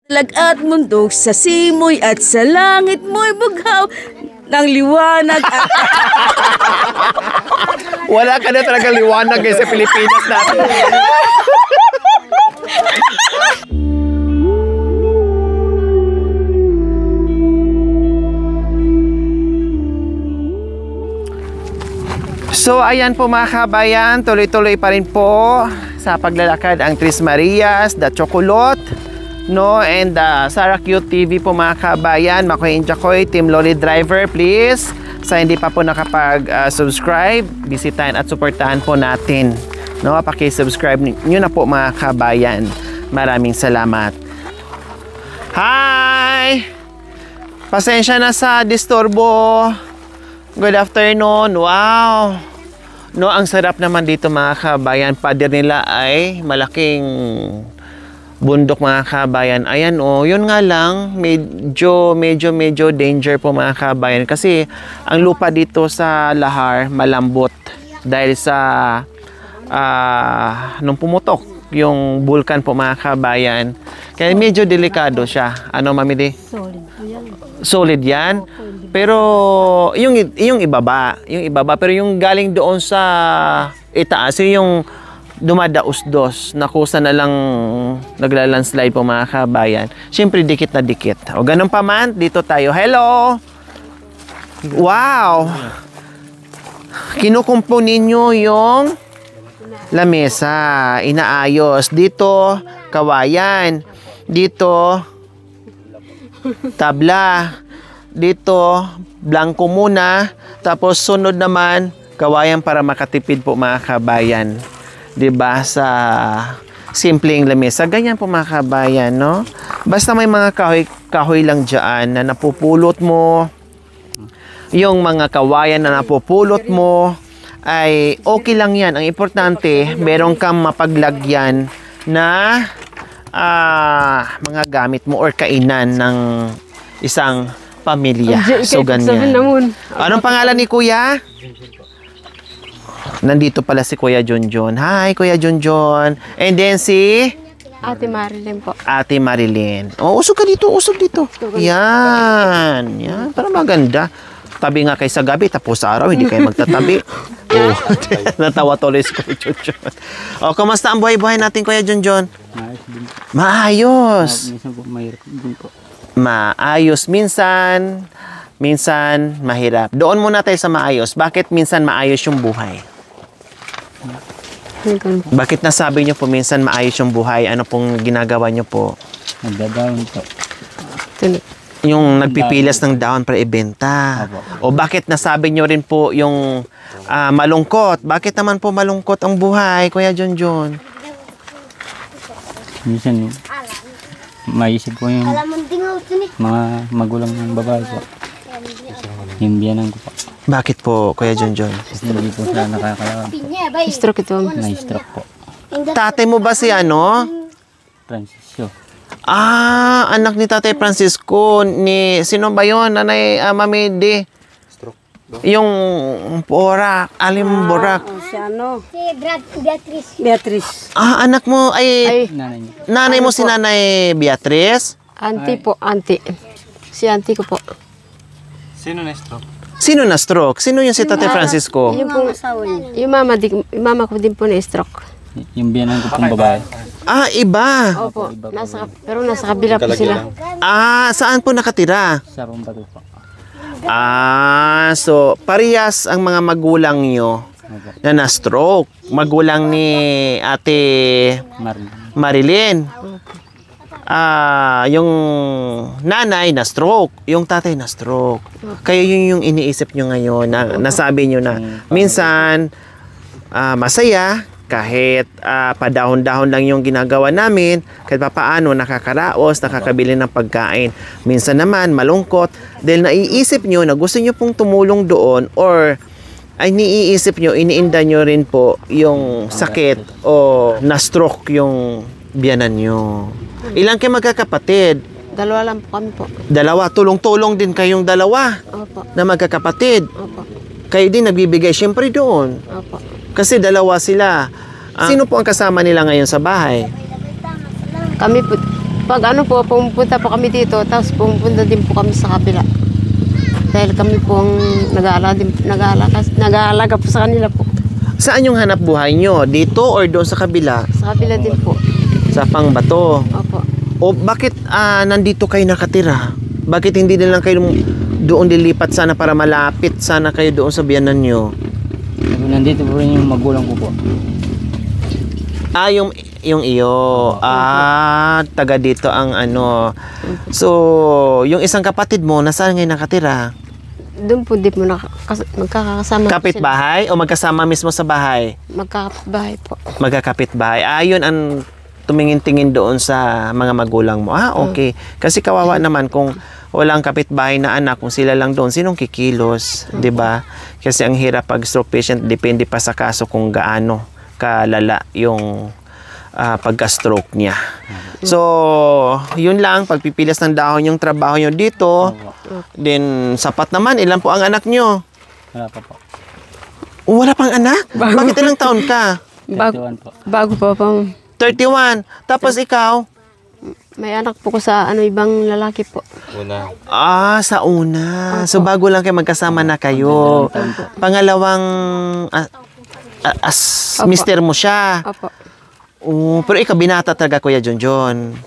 Lag at mundok sa simoy at sa langit mo'y bughaw ng liwanag at... Wala ka na talaga liwanag sa Pilipinas natin. So ayan po mga kabayan, tuloy-tuloy pa rin po sa paglalakad ang Tres Marias, The Chocolate, no, and Sarah Cute TV po mga kabayan. Makoy Injakoy, Team Lolly Driver, please. Sa hindi pa po nakapag-subscribe, bisitahin at suportahan po natin. No, paki-subscribe niyo na po mga kabayan. Maraming salamat. Hi! Pasensya na sa disturbo. Good afternoon. Wow! No, ang sarap naman dito mga kabayan. Pader nila ay malaking bundok mga kabayan. Ayan oh, yun nga lang, medyo danger po mga kabayan. Kasi ang lupa dito sa Lahar malambot. Dahil sa nung pumutok yung vulkan po mga kabayan. Kaya medyo delikado siya. Ano Mami Di? Solid yan. Pero yung ibaba, pero yung galing doon sa itaas, yung dumadaos-dos na kusa na lang naglalandslide po mga kabayan. Siyempre dikit na dikit. O ganun pa man, dito tayo. Hello! Wow! Kinukumpo ninyo yung lamesa, inaayos. Dito, kawayan. Dito, tabla. Dito, blanco muna. Tapos sunod naman, kawayan para makatipid po mga kabayan. 'Di ba? Sa simpleng lamesa. Ganyan po mga kabayan, no? Basta may mga kahoy lang dyan na napupulot mo. Yung mga kawayan na napupulot mo ay okay lang yan. Ang importante, meron kang mapaglagyan na mga gamit mo or kainan ng isang pamilya. So, ganyan. Anong pangalan ni Kuya? Nandito pala si Kuya Junjun. Hi, Kuya Junjun. And then si? Ate Marilyn po. Ate Marilyn. Oh, usog ka dito, usog dito. Yan. Yan, para maganda. Tabi nga kay sa gabi, tapos sa araw, hindi kayo magtatabi. Oh, natawa tuloy si Kuya Junjun. Oh, kamusta ang buhay-buhay natin, Kuya Junjun? Maayos din. Maayos. Minsan po mahirap din po. Maayos minsan mahirap. Doon muna tayo sa maayos. Bakit minsan maayos yung buhay? Bakit nasabi nyo po minsan maayos yung buhay? Ano pong ginagawa nyo po? Nagdadawin po. Yung nagpipilas ng dahon para ibenta. O bakit nasabi nyo rin po yung malungkot? Bakit naman po malungkot ang buhay, Kuya Junjun? Minsan maisip ko yung mga magulang ng babae po. Yung biyanan ko po. Bakit po, Kuya Junjun? Kasi hindi po sila nakakalawang po. Stroke ito. Na-stroke po. Tatay mo ba si ano? Francisco. Anak ni Tatay Francisco. Sino ba yun? Nanay Mami Di? Yung Borak. Alim Borak. Si ano? Si Beatrice. Beatrice. Anak mo ay Nanay niya. nanay mo si Nanay Beatrice? Auntie po, auntie. Si auntie ko po. Sino na-stroke? Sino na stroke? Sino yung si Tatay Francisco? Yung po, yung mama ko din po na stroke. Yung biyanan ko pong babae. Iba. Opo, pero nasa kabila po sila. Saan po nakatira? Sa Pambato po. So parehas ang mga magulang nyo na na-stroke. Magulang ni Ate Marilyn. Yung nanay na stroke, yung tatay na stroke. Kaya yun yung iniisip nyo ngayon na nasabi nyo na minsan masaya kahit padahon-dahon lang yung ginagawa namin, kahit papaano nakakaraos, nakakabili ng pagkain. Minsan naman malungkot dahil naiisip nyo na gusto nyo pong tumulong doon or ay niiisip nyo, iniinda nyo rin po yung sakit o na-stroke yung biyanan nyo. Ilang kayo magkakapatid? Dalawa lang po kami po. Dalawa. Tulong-tulong din kayong dalawa Opo. na magkakapatid. Opo. Kayo din nagbibigay siyempre doon. Opo. Kasi dalawa sila. Sino po ang kasama nila ngayon sa bahay? Kami po, Pag ano po, pumunta po kami dito, tapos pumunta din po kami sa kabila. Dahil kami po ang nag-aalaga po sa kanila po. Saan yung hanap buhay nyo? Dito or doon sa kabila? Sa kabila din po. Sa Pangbato? Opo. O bakit nandito kayo nakatira? Bakit hindi na lang kayo doon dilipat sana para malapit sana kayo doon sa biyanan nyo? Nandito po rin yung magulang ko po. Yung iyo. Taga dito ang ano. So, yung isang kapatid mo, nasaan ngayon nakatira? Doon po di po magkakasama. Kapit-bahay o magkasama mismo sa bahay? Magkakapit-bahay po. Magkakapit-bahay. Yun ang tumingin-tingin doon sa mga magulang mo. Okay. Kasi kawawa naman kung walang kapitbahay na anak, kung sila lang doon, sinong kikilos? 'Di ba? Kasi ang hirap pag stroke patient, depende pa sa kaso kung gaano kalala yung pagka-stroke niya. So, yun lang, pagpipilas ng dahon yung trabaho nyo dito. Then, sapat naman, ilan po ang anak nyo? Wala pa po. Wala pang anak? Bakit ilang taon ka? 31 po. Bago pa pa. 31. Tapos ikaw? May anak po ko sa ibang lalaki po. Sa una. So, bago lang kayo magkasama na kayo. Pangalawang mister mo siya. Opo. Pero ikaw binata talaga, Kuya Jonjon.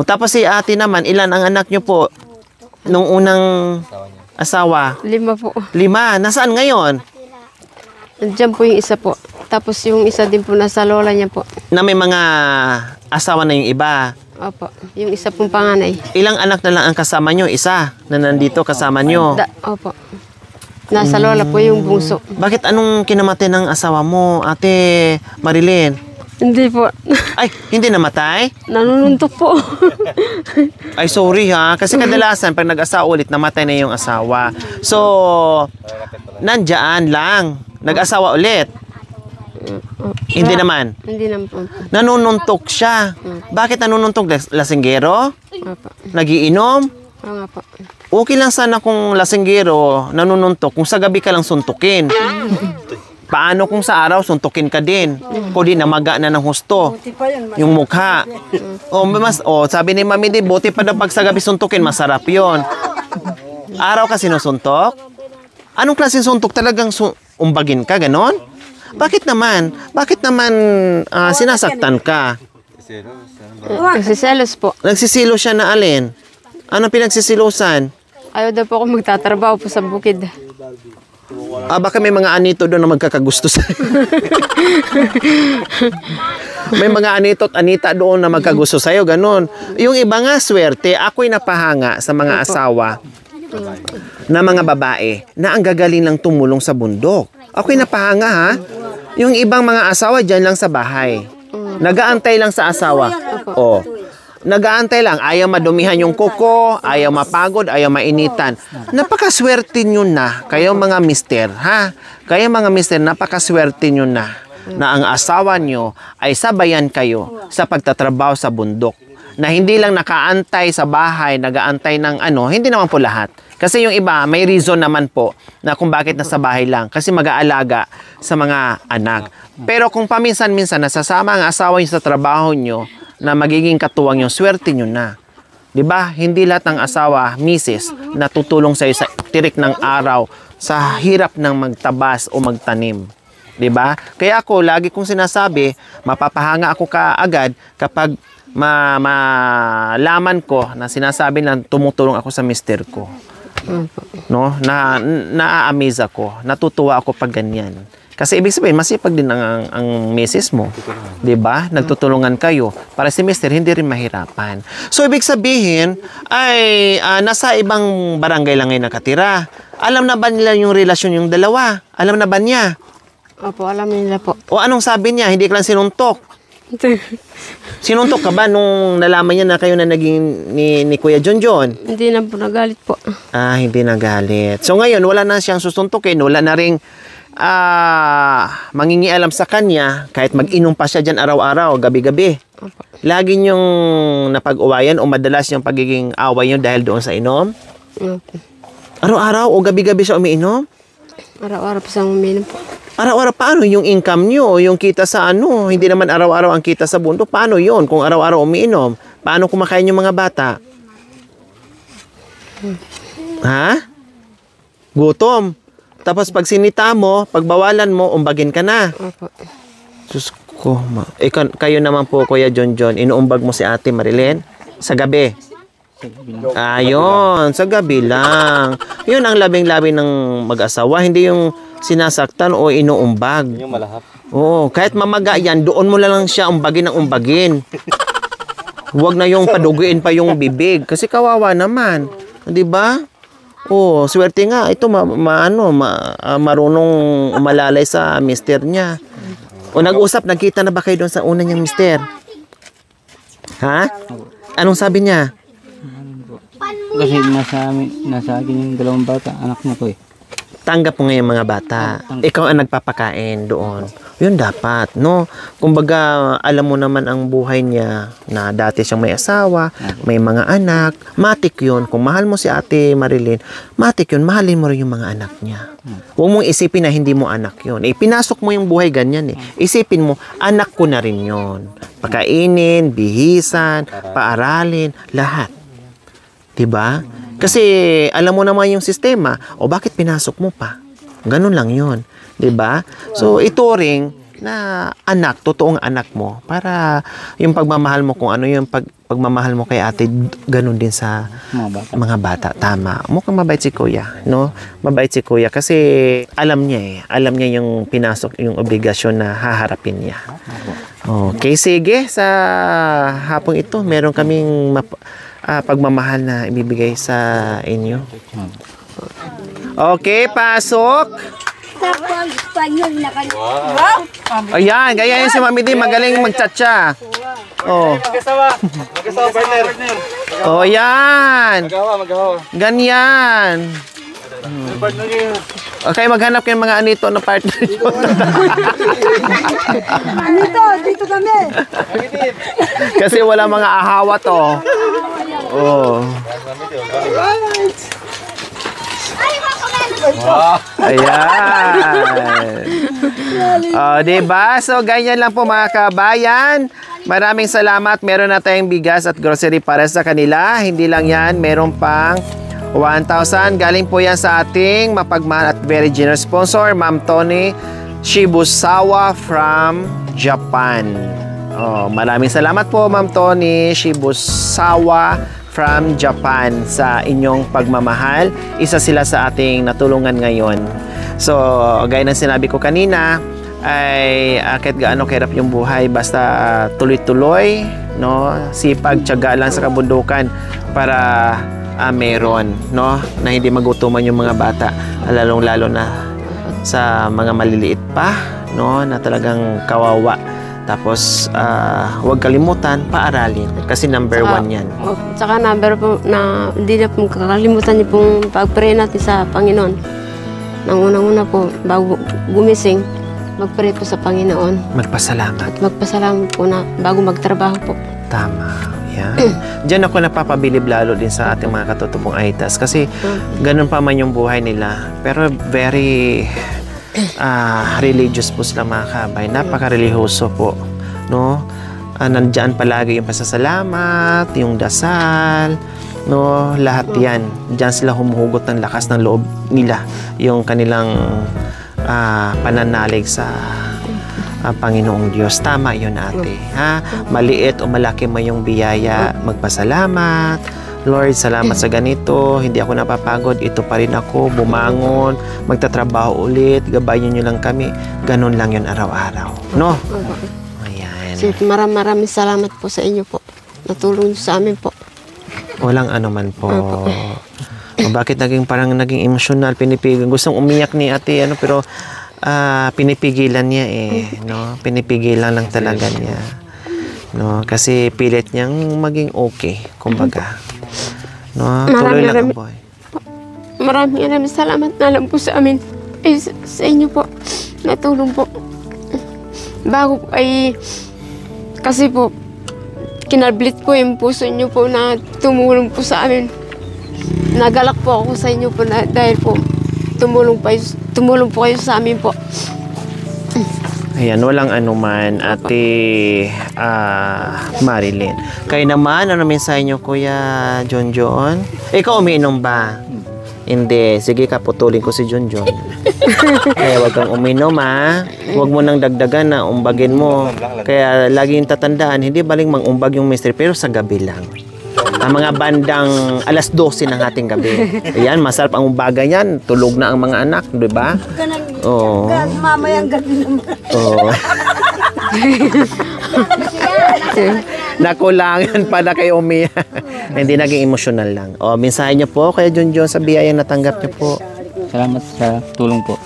Tapos si ate naman, ilan ang anak nyo po? Nung unang asawa? 5 po. 5. Nasaan ngayon? Nandiyan po yung isa po. Tapos yung isa din po nasa lola niya po. Na may mga asawa na yung iba. Opo. Yung isa pong panganay. Ilang anak na lang ang kasama nyo? Isa na nandito kasama nyo. Opo. Nasa lola po yung bungso. Bakit anong kinamatay ng asawa mo, Ate Marilyn? Hindi po. Ay, hindi namatay? Nanununtok po. Ay, sorry ha. Kasi kadalasan, pag nag-asawa ulit, namatay na yung asawa. So, nandyan lang. Nag-asawa ulit. Hindi naman. Hindi naman po. Nanununtok siya. Bakit nanununtok? Lasinggero? Opo. Nagiinom? Oo nga po. Okay lang sana kung lasinggero, nanununtok, kung sa gabi ka lang suntukin. Paano kung sa araw suntukin ka din? Kung di namaga na ng husto. Yung mukha. Sabi ni Mami di, buti pa daw pag sa gabi suntukin, masarap yon. Araw ka sinusuntok? Anong klaseng suntok? Talagang umbagin ka, ganon? Bakit naman? Bakit naman sinasaktan ka? Nagsiselos po. Nagsisilo siya na alin? Anong pinagsisilosan? Ayaw daw po ako magtatrabaho po sa bukid. Baka may mga anito doon na magkakagusto sa may mga anito at anita doon na magkagusto sa'yo, ganun. Yung iba nga swerte, ako'y napahanga sa mga asawa na mga babae na ang gagaling lang tumulong sa bundok. Ako'y napahanga ha. Yung ibang mga asawa dyan lang sa bahay. Nagaantay lang sa asawa. Nagaantay lang, ayaw madumihan yung kuko, ayaw mapagod, ayaw mainitan. Napakaswerte nyo na, kayo mga mister, ha? Kayo mga mister, napakaswerte nyo na ang asawa nyo ay sabayan kayo sa pagtatrabaho sa bundok. Na hindi lang nakaantay sa bahay, nagaantay ng hindi naman po lahat. Kasi yung iba, may reason naman po na kung bakit nasa bahay lang. Kasi mag-aalaga sa mga anak. Pero kung paminsan-minsan nasasama ang asawa nyo sa trabaho nyo, na magiging katuwang yung swerte nyo na. 'Di ba? Hindi lahat ng asawa, misis, na tutulong sa iyo sa tirik ng araw, sa hirap ng magtabas o magtanim. 'Di ba? Kaya ako lagi kong sinasabi, mapapahanga ako kaagad kapag malaman ko na sinasabi na tumutulong ako sa mister ko. No? Na-amaze ako, natutuwa ako pag ganyan. Kasi ibig sabihin, masipag din ang misis mo. 'Di ba? Nagtutulungan kayo para si mister hindi rin mahirapan. So, ibig sabihin, ay nasa ibang barangay lang ngayon nakatira. Alam na ba nila yung relasyon yung dalawa? Alam na ba niya? Opo, alam nila po. O anong sabi niya? Hindi ka lang sinuntok. Sinuntok ka ba nung nalaman niya na kayo na naging ni Kuya Jonjon? Hindi na po nagalit po. Hindi nagalit. So, ngayon, wala na siyang susuntukin. Wala na ring mangingialam sa kanya kahit mag-inom pa siya dyan araw-araw, gabi-gabi. Lagi niyong napag-uwayan o madalas yung pagiging away niyo dahil doon sa inom? Araw-araw o gabi-gabi siya umiinom? Araw-araw po siyang umiinom po. Araw-araw, paano yung income niyo? Yung kita sa hindi naman araw-araw ang kita sa bundok. Paano yon kung araw-araw umiinom? Paano kumakain yung mga bata? Ha? Gutom. Tapos pag sinita mo, pagbawalan mo, umbagin ka na. Opo. Sus ko, kayo naman po, Kuya John John, inuumbag mo si Ate Marilyn sa gabi. Ayun, sa gabi lang. Yun ang labing-labing ng mag-asawa, hindi yung sinasaktan o inuumbag. Yung malahap. Oo, kahit mamaga yan, doon mo lang siya umbagin ng umbagin. Huwag na yung paduguin pa yung bibig kasi kawawa naman, 'di ba? Oh, swerte nga ito marunong umalalay sa mister niya. O nag-usap, nagkita na ba kayo doon sa una niyang mister? Ha? Anong sabi niya? Kasi nasa akin yung dalawang bata, anak niya po eh. Tanggap mo ngayon mga bata. Ikaw ang nagpapakain doon. Yun dapat, no? Kumbaga, alam mo naman ang buhay niya na dati siyang may asawa, may mga anak. Matik yun. Kung mahal mo si Ate Marilyn, matik yun. Mahalin mo rin yung mga anak niya. Huwag mong isipin na hindi mo anak yun. Pinasok mo yung buhay ganyan eh. Isipin mo, anak ko na rin yun. Pakainin, bihisan, paaralin, lahat. Diba? Kasi alam mo naman yung sistema. O bakit pinasok mo pa? Ganun lang yun. 'Di ba? So ito ring na anak, totoong anak mo para yung pagmamahal mo kung ano yung pagmamahal mo kay ate, ganun din sa mga bata. Tama. Mukhang mabait si Kuya, no? Mabait si Kuya kasi alam niya eh. Alam niya yung pinasok, yung obligasyon na haharapin niya. Okay, sige. Sa hapong ito, meron kaming pagmamahal na ibibigay sa inyo. Okay, pasok. Ayan, gaya yun si Mami D, magaling mag-chat-cha. Oh. Mag-asawa, partner. Oh, yan. Magawa. Ganyan. Okay, maghanap kayo mga anito na partner. Dito kami. Kasi wala mga ahawa to. Oh. Ayan. Diba? So, ganyan lang po mga kabayan. Maraming salamat. Meron na tayong bigas at grocery para sa kanila. Hindi lang yan. Meron pang 1,000. Galing po yan sa ating mapagmahal at very generous sponsor, Ma'am Tony Shibusawa from Japan. Maraming salamat po, Ma'am Tony Shibusawa from Japan sa inyong pagmamahal. Isa sila sa ating natulungan ngayon. So, gaya ng sinabi ko kanina, ay kahit gaano kahirap yung buhay, basta tuloy-tuloy, no? Sipag, tiyaga lang sa kabundukan para meron, no? Na hindi magutuman yung mga bata, lalong-lalo na sa mga maliliit pa, no? Na talagang kawawa. Tapos, huwag kalimutan, paaralin. Kasi number 1 yan. Tsaka number po na hindi na po kakalimutan niyo pong pag-pray natin sa Panginoon. Nang unang-una po, bago gumising, mag-pray po sa Panginoon. Magpasalamat. At magpasalamat po na bago magtrabaho po. Tama. Yan. Diyan ako napapabilib lalo din sa ating mga katutubong aitas. Kasi ganun pa man yung buhay nila. Pero very religious po sila mga kabay. Napaka-religyoso po. No? Nandiyan palagi yung pasasalamat, yung dasal, no? Lahat yan. Diyan sila humuhugot ng lakas ng loob nila. Yung kanilang pananalig sa Panginoong Diyos. Tama yun, ate. Ha? Maliit o malaki mo yung biyaya, magpasalamat. Lord, salamat sa ganito. Hindi ako napapagod. Ito pa rin ako. Bumangon. Magtatrabaho ulit. Gabayan nyo lang kami. Ganun lang yun araw-araw. No? Ayan. So, maraming salamat po sa inyo po. Natulong niyo sa amin po. Walang anuman po. O bakit parang naging emosyonal, pinipigil. Gustong umiyak ni ate, pero pinipigilan niya eh. No? Pinipigilan lang talaga niya. No? Kasi pilit niyang maging okay. Kumbaga. No, tuloy lang ang boy. Maraming salamat na lang po sa amin. Sa inyo po. Natulong po. Bago ay kasi po kinablit po yung puso niyo po na tumulong po sa amin. Nagalak po ako sa inyo po dahil po tumulong po kayo sa amin po. Ayan, walang anuman, Ate Marilyn. Kayo naman, ano mensahe nyo, Kuya John John? Ikaw umiinom ba? Hindi. Sige ka, putulin ko si John John. Kaya wag kang uminom, ha? Huwag mo nang dagdagan na umbagin mo. Kaya laging tatandaan, hindi baling mangumbag yung mister, pero sa gabi lang. Ang mga bandang alas 12 ng ating gabi. Ayan, masarap ang umbaga yan. Tulog na ang mga anak, di ba? Oo. Mamayang gabi naman. Oo. Nakulangan pa na kayo umiyak. Hindi, naging emosyonal lang. O, mensahe niyo po kaya John John sa biyayang natanggap niyo po. Salamat sa tulong po.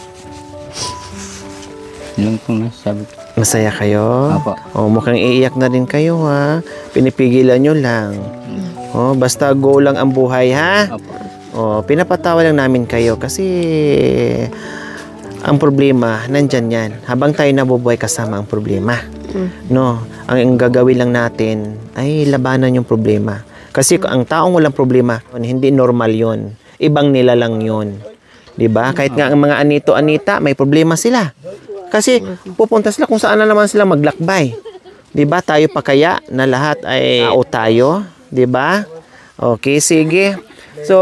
Yun lang po masasabi ko. Masaya kayo? Apo. O, mukhang iiyak na rin kayo, ha? Pinipigilan nyo lang. O, basta go lang ang buhay, ha? Opo. O, pinapatawa lang namin kayo kasi ang problema, nandyan yan. Habang tayo nabubuhay kasama ang problema. No, ang gagawin lang natin ay labanan yung problema. Kasi ang taong walang problema, hindi normal yon. Ibang nila lang yon. 'Di ba? Kahit nga ang mga Anito, Anita, may problema sila. Kasi pupunta sila kung saan na naman sila maglakbay. 'Di ba? Tayo pa kaya na lahat ay tao tayo, 'di ba? Okay, sige. So,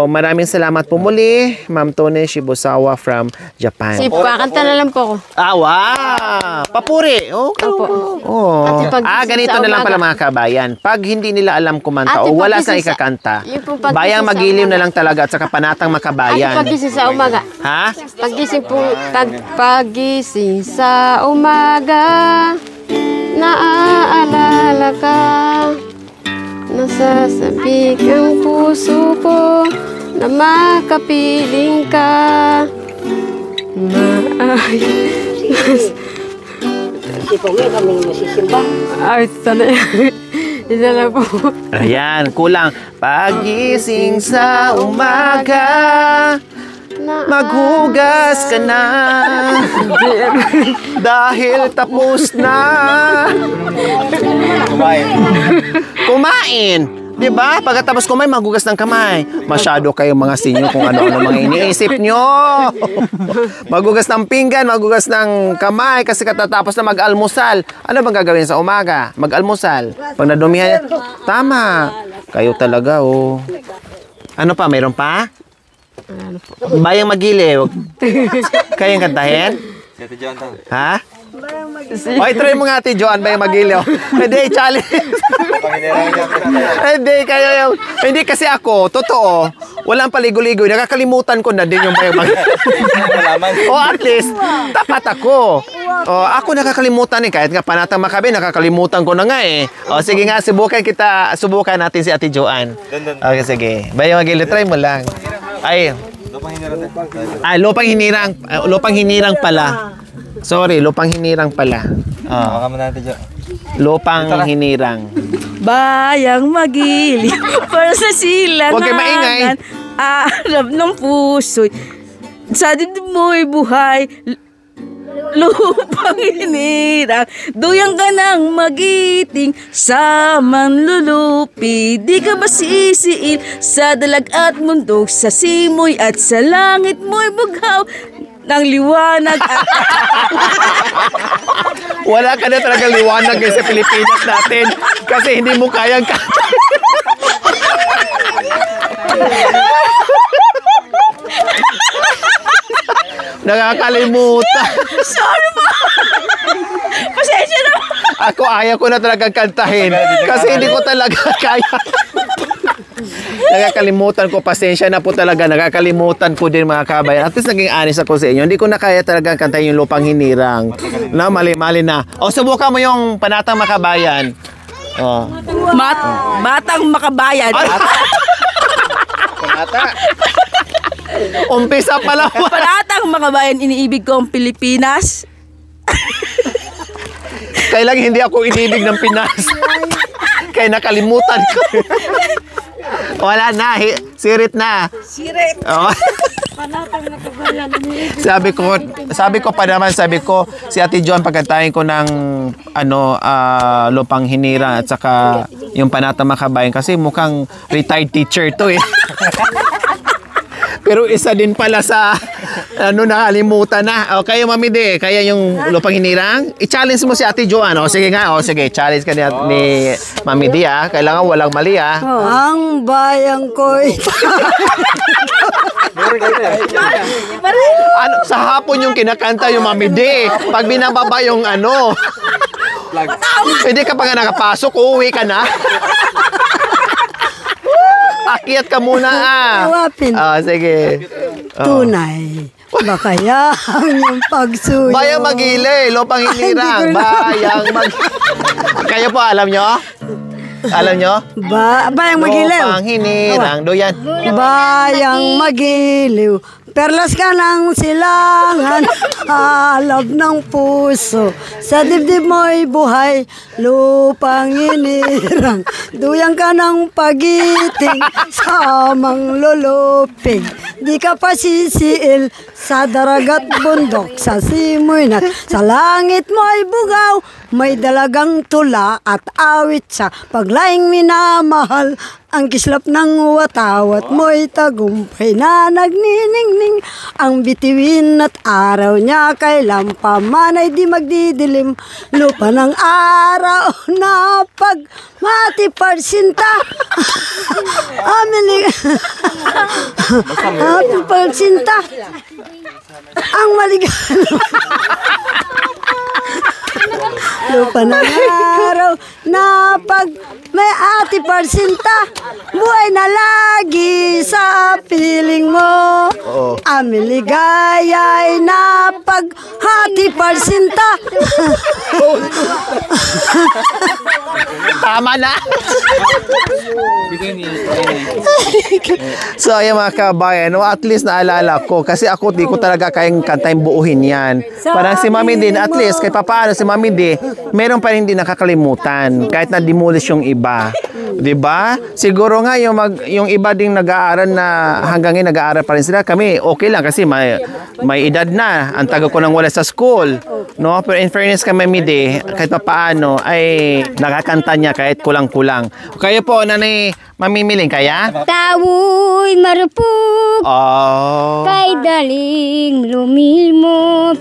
maraming salamat po muli, Ma'am Tone Shibusawa from Japan. Kakanta na lang po ako. Wow! Papuri! Oh, Opo. oh. Ate, pag Ganito sa na lang pala umaga. mga kabayan. Pag hindi nila alam kumanta Ate, o wala sa pag-gising sa- ikakanta, Yung pong pag-gising bayang sa magiliw na umaga. lang talaga at saka panatang Ate, makabayan. pagising sa umaga. Ha? Pagising sa umaga, naaalala ka. Nasasabik ang puso ko na makapiling ka. Ay, sana isa lang po. Ayan, kulang. Pagising sa umaga, maghugas ka na. Dahil tapos na. Kumain. Di ba? Pagkatapos kumain, maghugas ng kamay. Masyado kayo mga sinyo kung ano-ano mga iniisip nyo. Maghugas ng pinggan, maghugas ng kamay kasi katatapos na mag-almusal. Ano bang gagawin sa umaga? Mag-almusal. Pag nadumihan, tama. Kayo talaga, oh. Ano pa? Mayroon pa? Bayang Magiliw. Kayang kantahin? Ha? O, try mo nga, Ate Joan, Bayang Magiliw. Hindi, challenge. Hindi, kayo yung... Hindi kasi ako, totoo, walang paligo-ligo. Nakakalimutan ko na din yung Bayang Magiliw. O, at least, tapat ako. O, ako nakakalimutan eh. Kahit nga Panatang Makabe, nakakalimutan ko na nga eh. O, sige nga, subukan natin si Ate Joan. Okay, sige. Bayang Magiliw, try mo lang. Ay, lupang hinirang. Lupang hinirang pala. Sorry, lupang hinirang pala. Baka mo natin dyan. Lupang hinirang. Bayang Magiliw para sa silangan. Huwag kayo maingay. Arap ng puso'y sa dibdib mo'y buhay. Lupang hinirang, duyang ka ng magiting sa manlulupi. Di ka ba sisiil sa dalag at mundok, sa simoy at sa langit mo'y bughaw ng liwanag at Wala ka na talaga liwanag eh sa Pilipinas natin kasi hindi mo kayang nakakalimutan. sorry po. Pasensya na. Ako ayaw ko na talaga kantahin kasi hindi ko talaga kaya. Nakakalimutan ko, pasensya na po talaga. Nakakalimutan ko din mga kabayan. At least naging honest ako sa inyo. Hindi ko na kaya talaga kantahin yung Lupang Hinirang. Na, mali na. O, subukan mo yung Panatang Makabayan. O. Batang Makabayan. Panata. Umpisa pa lang. Panatang Makabayan, iniibig ko ang Pilipinas. Kailang hindi ako inibig ng Pinas. Kaya nakalimutan ko. Wala na. Sirit na. Sirit. Oh. sabi ko si Ate John pagkantahin ko ng Lupang Hinirang at saka yung Panatang Makabayan kasi mukhang retired teacher to eh. Pero isa din pala sa nakalimutan na. O kayo Mami D, kaya yung lupang hinirang, i-challenge mo si Ate Joanne. O sige nga, sige, challenge ka ni Mami D Kailangan walang mali Ang bayang ko'y sa hapon yung kinakanta yung Mami D. Pag binababa yung hindi ka pa nga nakapasok, uuwi ka na. Akyat ka muna Iwapin. Sige. Tunay. Baka yang yung pagsuyo. Bayang Magili, lupang hinirang. Kayo po, alam nyo? Alam nyo? Bayang Magiliw. Lupang hinirang. Doyan. Bayang Magiliw. Perlas ka ng silangan, halab ng puso. Sa dibdib mo'y buhay, lupang inirang. Duyang ka ng pagiting, samang lulupig. Di ka pa sisiil sa daragat bundok, sa simoy na sa langit mo'y bugaw. May dalagang tula at awit sa paglaing minamahal. Ang kislap ng watawat mo'y tagumpay na nagniningning. Ang bitiwin at araw niya kailan pa man ay di magdidilim. Lupa ng araw na pag matiparsinta. Matiparsinta. Ang maligano. Lupa ng araw na pag may ati parsinta, buhay na lagi sa piling mo. Amiligaya'y na pag hati parsinta. Tama na. So, ayan mga kabayan, at least naalala ko. Kasi ako, di ko talaga kayang kantahin buuhin yan. Parang si Mami din, at least, kahit papaano si Mami din, meron pa rin din nakakalimutan. Kahit na-demolish yung iba. Diba? Siguro nga, yung iba ding nag-aaral na hanggang ngayon nag-aaral pa rin sila. Kami, okay lang kasi may edad na. Ang tagal ko nang wala sa school. No? Pero in fairness kay Mami din, kahit papaano, ay nakakanta niya kahit kulang-kulang. Kayo po, nanay, mamimiling kaya? Tawo'y marupok, kay daling lumilmot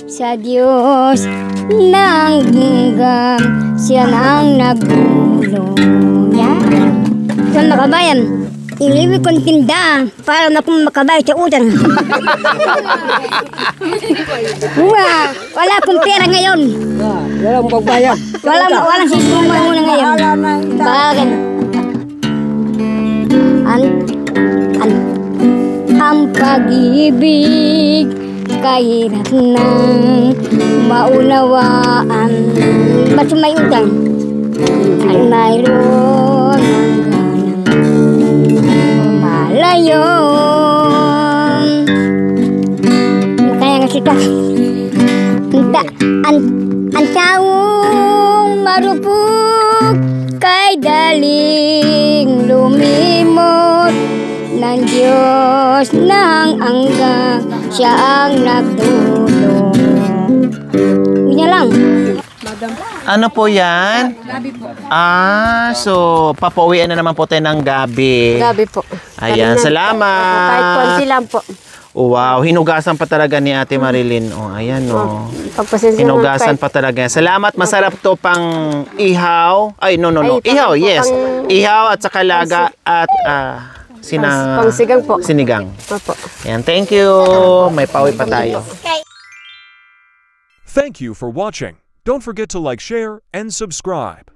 sa Diyos ng ginggam, siya nang nagulong. Yan. So makabayan, iliwi kong tinda para na kung makabay sa utang. Wala akong pera ngayon. Walang pagbayad. Walang sistema muna ngayon. Bakit? Ang pag-ibig kahirap nang maunawaan. Ba't may utang? Ay mayroon hanggang malayon. Kaya nga sita. Ang taong marupok kay daling lumimot ng Diyos ng angga, siya ang nagtulong. Ganyan lang. Ano po yan? Gabi po. So papauwian na naman po tayo ng gabi. Gabi po. Ayan, salamat. Kahit konti lang po. Wow, hinugasan pa talaga ni Ate Marilyn. Ayan Pagpasensya hinugasan pa talaga. Salamat, masarap to pang ihaw. Ay, no. Ay, Ihaw, yes. pang- Ihaw at saka laga at Pangsigang po. sinigang. Opo. Ayan, thank you. May pauwi pa tayo. Thank you for watching. Don't forget to like, share, and subscribe.